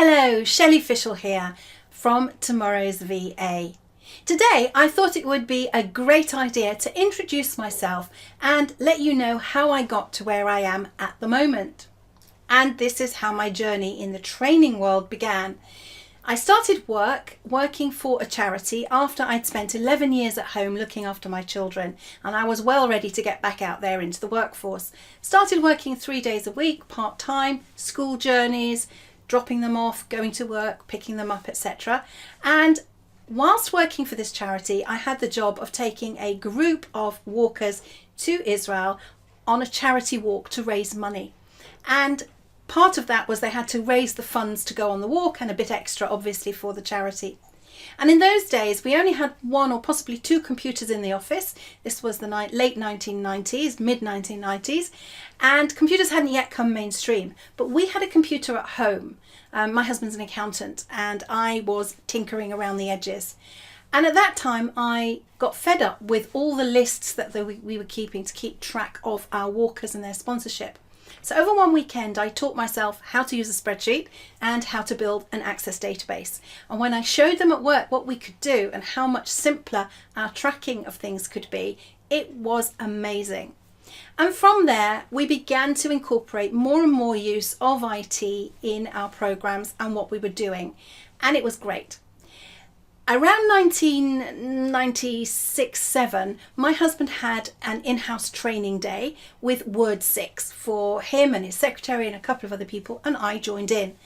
Hello, Shelly Fishel here from Tomorrow's VA. Today I thought it would be a great idea to introduce myself and let you know how I got to where I am at the moment. And this is how my journey in the training world began. I started working for a charity after I'd spent 11 years at home looking after my children, and I was well ready to get back out there into the workforce. Started working 3 days a week, part-time, school journeys, dropping them off, going to work, picking them up, etc. And whilst working for this charity, I had the job of taking a group of walkers to Israel on a charity walk to raise money. And part of that was they had to raise the funds to go on the walk, and a bit extra obviously for the charity. And in those days we only had one or possibly two computers in the office. This was the late 1990s, mid 1990s, and computers hadn't yet come mainstream, but we had a computer at home. My husband's an accountant and I was tinkering around the edges. And at that time I got fed up with all the lists that we were keeping to keep track of our walkers and their sponsorship. So over one weekend I taught myself how to use a spreadsheet and how to build an Access database. And when I showed them at work what we could do and how much simpler our tracking of things could be, it was amazing. And from there we began to incorporate more and more use of IT in our programs and what we were doing, and it was great. Around 1996-7, my husband had an in-house training day with Word 6 for him and his secretary and a couple of other people, and I joined in.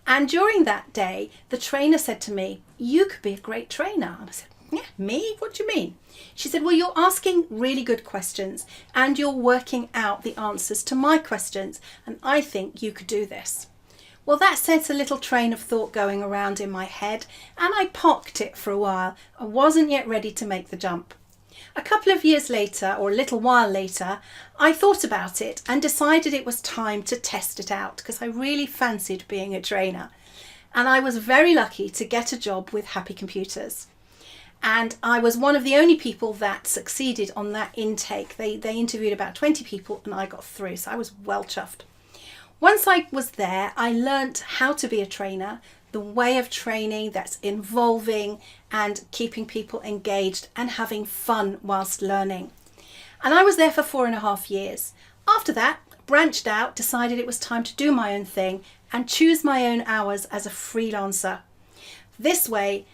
And during that day, the trainer said to me, "You could be a great trainer." And I said, "Yeah, me? What do you mean?" She said, "Well, you're asking really good questions and you're working out the answers to my questions, and I think you could do this." Well, that set a little train of thought going around in my head, and I parked it for a while. I wasn't yet ready to make the jump. A couple of years later, or a little while later, I thought about it and decided it was time to test it out because I really fancied being a trainer. And I was very lucky to get a job with Happy Computers. And I was one of the only people that succeeded on that intake. They interviewed about 20 people and I got through, so I was well chuffed. Once I was there, I learnt how to be a trainer, the way of training that's involving and keeping people engaged and having fun whilst learning. And I was there for 4.5 years. After that, branched out, decided it was time to do my own thing and choose my own hours as a freelancer. This way,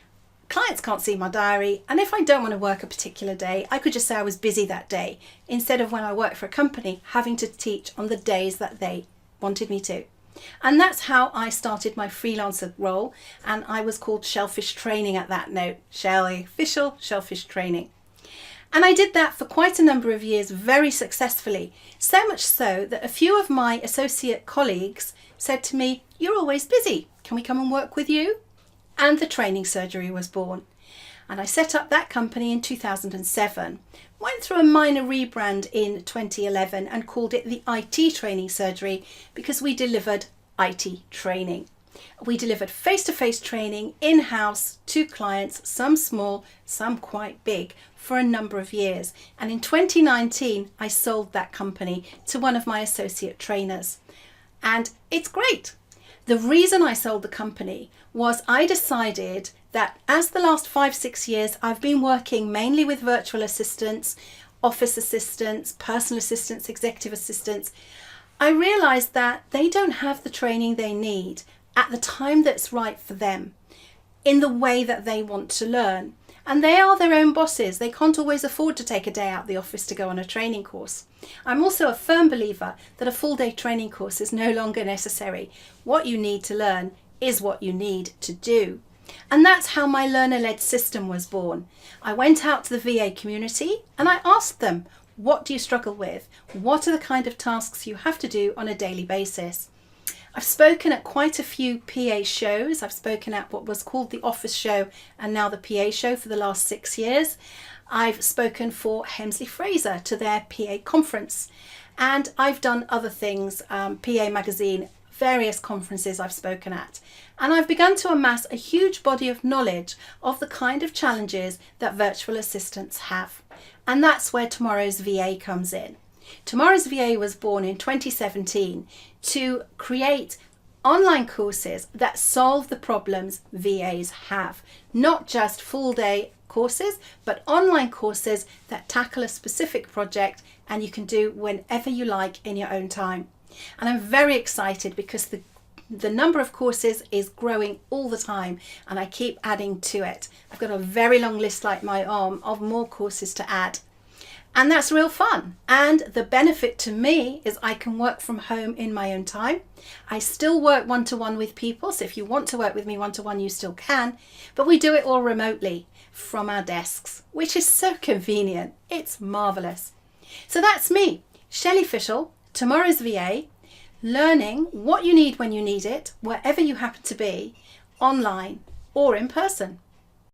clients can't see my diary, and if I don't want to work a particular day, I could just say I was busy that day, instead of when I work for a company having to teach on the days that they wanted me to. And that's how I started my freelancer role, and I was called Shellfish Training at that note. Shelly Fishel, Shellfish Training. And I did that for quite a number of years very successfully, so much so that a few of my associate colleagues said to me, "You're always busy, can we come and work with you?" And the training surgery was born. And I set up that company in 2007, went through a minor rebrand in 2011 and called it the IT Training Surgery because we delivered IT training. We delivered face-to-face training in-house to clients, some small, some quite big, for a number of years. And in 2019, I sold that company to one of my associate trainers. And it's great. The reason I sold the company was I decided that as the last 5-6 years I've been working mainly with virtual assistants, office assistants, personal assistants, executive assistants, I realised that they don't have the training they need at the time that's right for them, in the way that they want to learn. And they are their own bosses. They can't always afford to take a day out of the office to go on a training course. I'm also a firm believer that a full day training course is no longer necessary. What you need to learn is what you need to do. And that's how my learner-led system was born. I went out to the VA community and I asked them, what do you struggle with? What are the kind of tasks you have to do on a daily basis? I've spoken at quite a few PA shows. I've spoken at what was called the Office Show and now the PA Show for the last 6 years. I've spoken for Hemsley Fraser to their PA conference, and I've done other things, PA Magazine, various conferences I've spoken at. And I've begun to amass a huge body of knowledge of the kind of challenges that virtual assistants have. And that's where Tomorrow's VA comes in. Tomorrow's VA was born in 2017 to create Online courses that solve the problems VAs have, not just full day courses, but online courses that tackle a specific project and you can do whenever you like in your own time. And I'm very excited because the number of courses is growing all the time and I keep adding to it. I've got a very long list like my arm of more courses to add. And that's real fun. And the benefit to me is I can work from home in my own time. I still work one-to-one with people. So if you want to work with me one-to-one, you still can. But we do it all remotely from our desks, which is so convenient. It's marvelous. So that's me, Shelly Fishel, tomorrow's VA, learning what you need when you need it, wherever you happen to be, online or in person.